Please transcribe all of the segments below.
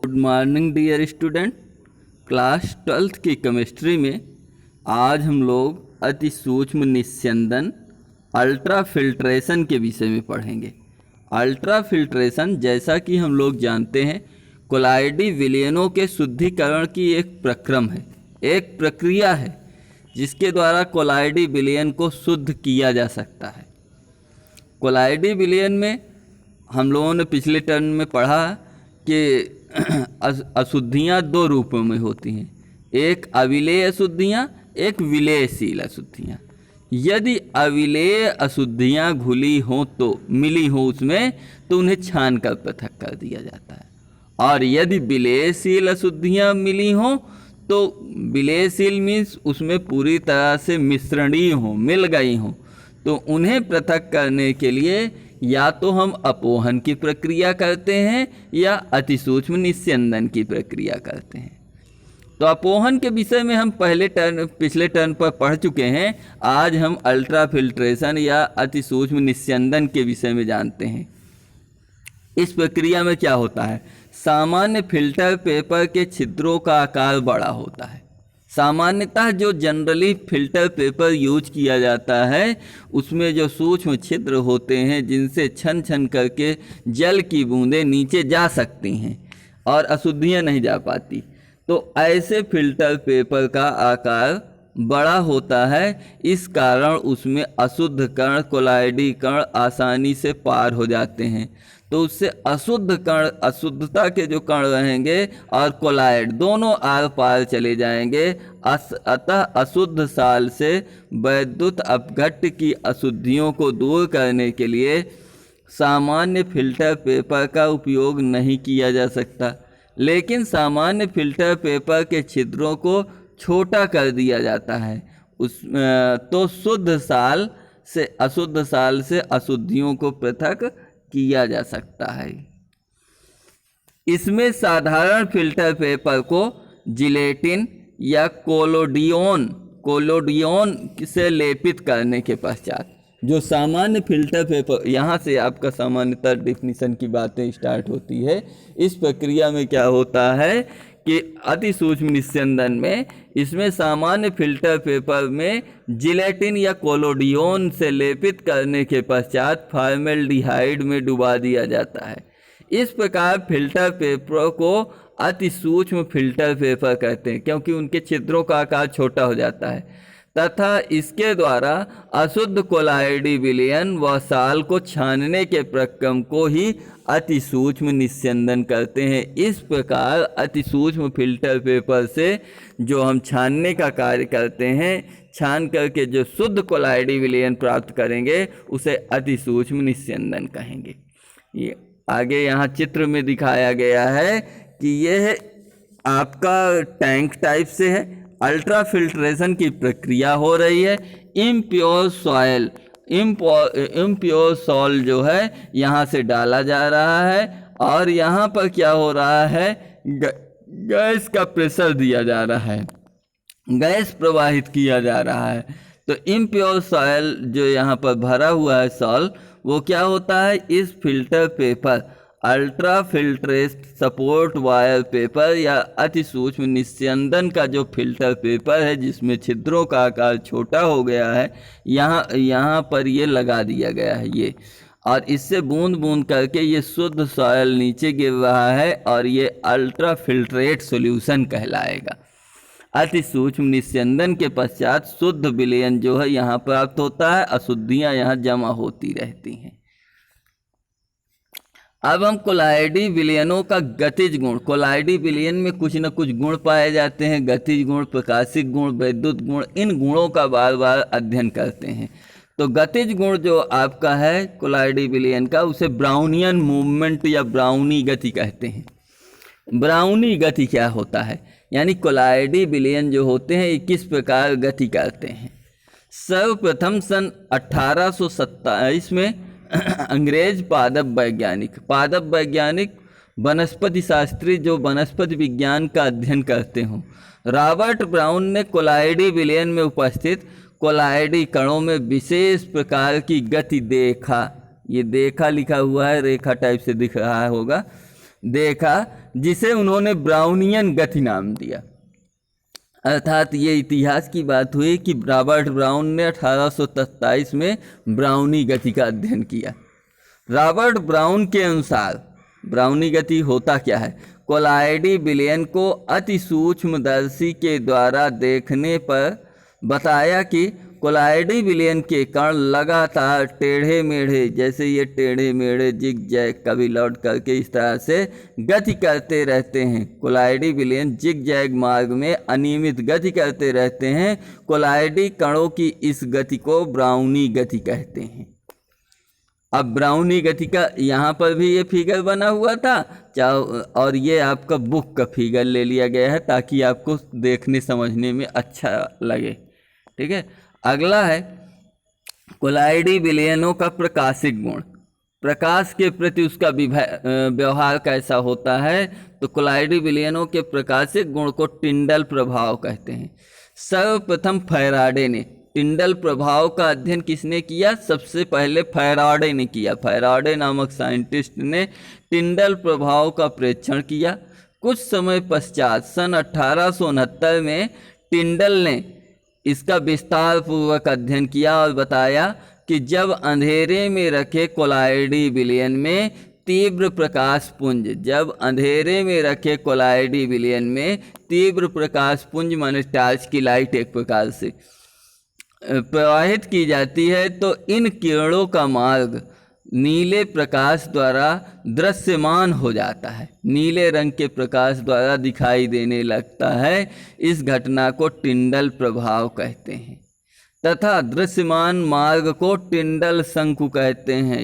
Good morning dear student. Class 12th की chemistry में आज हम लोग अति सूक्ष्म निस्यंदन अल्ट्रा फिल्ट्रेशन के विषय में पढ़ेंगे। अल्ट्रा फिल्ट्रेशन जैसा कि हम लोग जानते हैं कोलाइडी विलयनों के शुद्धिकरण की एक प्रक्रम है, एक प्रक्रिया है जिसके द्वारा कोलाइडी विलयन को शुद्ध किया जा सकता है। कोलाइडी विलयन में हम लोगों ने पिछले टर्म में पढ़ा कि अशुद्धियाँ दो रूपों में होती हैं, एक अविलेय अशुद्धियाँ, एक विलेयशील अशुद्धियाँ। यदि अविलेय अशुद्धियाँ घुली हों तो मिली हों उसमें तो उन्हें छान कर पृथक कर दिया जाता है, और यदि विलेयशील अशुद्धियाँ मिली हों तो विलेयशील मीन्स उसमें पूरी तरह से मिश्रणीय हों, मिल गई हों, तो उन्हें पृथक करने के लिए या तो हम अपोहन की प्रक्रिया करते हैं या अतिसूक्ष्म निस्यंदन की प्रक्रिया करते हैं। तो अपोहन के विषय में हम पिछले टर्न पर पढ़ चुके हैं। आज हम अल्ट्रा फिल्ट्रेशन या अतिसूक्ष्म निस्यंदन के विषय में जानते हैं। इस प्रक्रिया में क्या होता है, सामान्य फिल्टर पेपर के छिद्रों का आकार बड़ा होता है। सामान्यतः जो जनरली फिल्टर पेपर यूज किया जाता है उसमें जो सूक्ष्म छिद्र होते हैं जिनसे छन छन करके जल की बूंदें नीचे जा सकती हैं और अशुद्धियाँ नहीं जा पाती, तो ऐसे फिल्टर पेपर का आकार बड़ा होता है। इस कारण उसमें अशुद्ध कण, कोलाइडी कण आसानी से पार हो जाते हैं। तो उससे अशुद्ध कण, अशुद्धता के जो कण रहेंगे और कोलाइड दोनों आर पार चले जाएंगे। अतः अशुद्ध साल से वैद्युत अपघट्ट की अशुद्धियों को दूर करने के लिए सामान्य फिल्टर पेपर का उपयोग नहीं किया जा सकता, लेकिन सामान्य फिल्टर पेपर के छिद्रों को छोटा कर दिया जाता है। तो शुद्ध साल से अशुद्धियों को पृथक किया जा सकता है। इसमें साधारण फिल्टर पेपर को जिलेटिन या कोलोडियन से लेपित करने के पश्चात, जो सामान्य फिल्टर पेपर, यहाँ से आपका सामान्यतः डिफिनीशन की बातें स्टार्ट होती है। इस प्रक्रिया में क्या होता है कि अति सूक्ष्म निस्यंदन में इसमें सामान्य फिल्टर पेपर में जिलेटिन या कोलोडियन से लेपित करने के पश्चात फॉर्मेल्डिहाइड में डुबा दिया जाता है। इस प्रकार फिल्टर पेपर को अति सूक्ष्म फिल्टर पेपर कहते हैं क्योंकि उनके छिद्रों का आकार छोटा हो जाता है, तथा इसके द्वारा अशुद्ध कोलाइडी विलयन व साल को छानने के प्रक्रम को ही अति सूक्ष्म निस्यंदन करते हैं। इस प्रकार अति सूक्ष्म फिल्टर पेपर से जो हम छानने का कार्य करते हैं, छान करके जो शुद्ध कोलाइडी विलयन प्राप्त करेंगे उसे अति सूक्ष्म निस्यंदन कहेंगे। ये आगे यहाँ चित्र में दिखाया गया है कि यह आपका टैंक टाइप से है। अल्ट्रा फिल्ट्रेशन की प्रक्रिया हो रही है। इम्प्योर सॉल जो है यहाँ से डाला जा रहा है और यहाँ पर क्या हो रहा है, गैस का प्रेशर दिया जा रहा है, गैस प्रवाहित किया जा रहा है। तो इम्प्योर सॉइल जो यहाँ पर भरा हुआ है सॉल, वो क्या होता है, इस filter paper ultra filtrate support wire paper या अति सूक्ष्म निस्यंदन का जो फिल्टर पेपर है जिसमें छिद्रों का आकार छोटा हो गया है, यहाँ पर ये लगा दिया गया है ये, और इससे बूंद बूंद करके ये शुद्ध सॉइल नीचे गिर रहा है और ये अल्ट्रा फिल्ट्रेट सॉल्यूशन कहलाएगा। अति सूक्ष्म निस्यंदन के पश्चात शुद्ध विलयन जो है यहाँ प्राप्त होता है, अशुद्धियाँ यहाँ जमा होती रहती हैं। अब हम कोलाइडी विलयनों का गतिज गुण, कोलाइडी विलयन में कुछ न कुछ गुण पाए जाते हैं, गतिज गुण, प्रकाशिक गुण, वैद्युत गुण, इन गुणों का बार बार अध्ययन करते हैं। तो गतिज गुण जो आपका है कोलाइडी विलयन का, उसे ब्राउनियन मूवमेंट या ब्राउनी गति कहते हैं। ब्राउनी गति क्या होता है, यानी कोलाइडी विलयन जो होते हैं ये किस प्रकार गति करते हैं। सर्वप्रथम सन 1827 में अंग्रेज पादप वैज्ञानिक वनस्पति शास्त्री जो वनस्पति विज्ञान का अध्ययन करते हों, रॉबर्ट ब्राउन ने कोलाइडी विलयन में उपस्थित कोलाइडी कणों में विशेष प्रकार की गति देखा। ये देखा लिखा हुआ है, रेखा टाइप से दिख रहा होगा। देखा जिसे उन्होंने ब्राउनियन गति नाम दिया। अर्थात ये इतिहास की बात हुई कि रॉबर्ट ब्राउन ने 1827 में ब्राउनी गति का अध्ययन किया। रॉबर्ट ब्राउन के अनुसार ब्राउनी गति होता क्या है? कोलाइडी विलयन को अति सूक्ष्मदर्शी के द्वारा देखने पर बताया कि कोलाइडी विलयन के कण लगातार टेढ़े मेढ़े, जैसे ये टेढ़े मेढ़े जिग जैग कभी लौट करके इस तरह से गति करते रहते हैं। कोलाइडी विलयन जिग जैग मार्ग में अनियमित गति करते रहते हैं। कोलाइडी कणों की इस गति को ब्राउनी गति कहते हैं। अब ब्राउनी गति का यहाँ पर भी ये फिगर बना हुआ था, और ये आपका बुक का फिगर ले लिया गया है ताकि आपको देखने समझने में अच्छा लगे। ठीक है, अगला है कोलाइडी विलयनों का प्रकाशिक गुण। प्रकाश के प्रति उसका व्यवहार कैसा होता है? तो कोलाइडी विलयनों के प्रकाशिक गुण को टिंडल प्रभाव कहते हैं। सर्वप्रथम फैराडे ने टिंडल प्रभाव का अध्ययन किसने किया? सबसे पहले फैराडे ने किया। फैराडे नामक साइंटिस्ट ने टिंडल प्रभाव का प्रेक्षण किया। कुछ समय पश्चात सन 1869 में टिंडल ने इसका विस्तार पूर्वक अध्ययन किया और बताया कि जब अंधेरे में रखे कोलाइडी विलयन में तीव्र प्रकाश पुंज, जब अंधेरे में रखे कोलाइडी विलयन में तीव्र प्रकाश पुंज माने टार्च की लाइट एक प्रकार से प्रवाहित की जाती है, तो इन किरणों का मार्ग नीले प्रकाश द्वारा दृश्यमान हो जाता है, नीले रंग के प्रकाश द्वारा दिखाई देने लगता है। इस घटना को टिंडल प्रभाव कहते हैं तथा दृश्यमान मार्ग को टिंडल शंकु कहते हैं।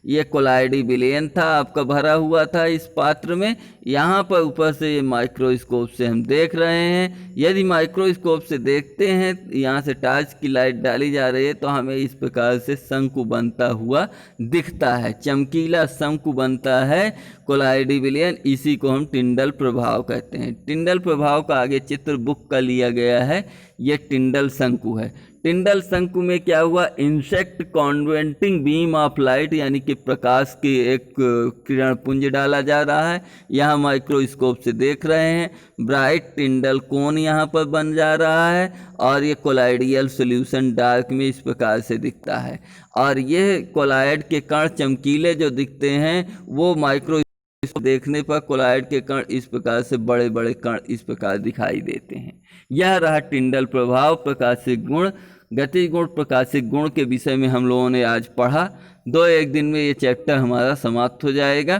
ये कोलाइडी विलयन था, आपका भरा हुआ था इस पात्र में। यहाँ पर ऊपर से ये माइक्रोस्कोप से हम देख रहे हैं। यदि माइक्रोस्कोप से देखते हैं, यहाँ से टार्च की लाइट डाली जा रही है, तो हमें इस प्रकार से शंकु बनता हुआ दिखता है, चमकीला शंकु बनता है कोलाइडी विलयन। इसी को हम टिंडल प्रभाव कहते हैं। टिंडल प्रभाव का आगे चित्र बुक का लिया गया है। ये टिंडल शंकु है। टिंडल शंकु में क्या हुआ? इंसेक्ट कॉन्वेंटिंग बीम ऑफ लाइट, यानी कि प्रकाश की एक किरण पुंज डाला जा रहा है। यहाँ माइक्रोस्कोप से देख रहे हैं, ब्राइट टिंडल कोन यहाँ पर बन जा रहा है, और ये कोलाइडियल सॉल्यूशन डार्क में इस प्रकार से दिखता है। और ये कोलाइड के कण चमकीले जो दिखते हैं, वो माइक्रो देखने पर कोलाइड के कण इस प्रकार से बड़े बड़े कण इस प्रकार दिखाई देते हैं। यह रहा टिंडल प्रभाव, प्रकाशिक गुण, गति गुण, प्रकाशिक गुण के विषय में हम लोगों ने आज पढ़ा। 2-1 दिन में ये चैप्टर हमारा समाप्त हो जाएगा।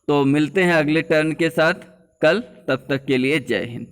तो मिलते हैं अगले टर्न के साथ कल, तब तक के लिए जय हिंद।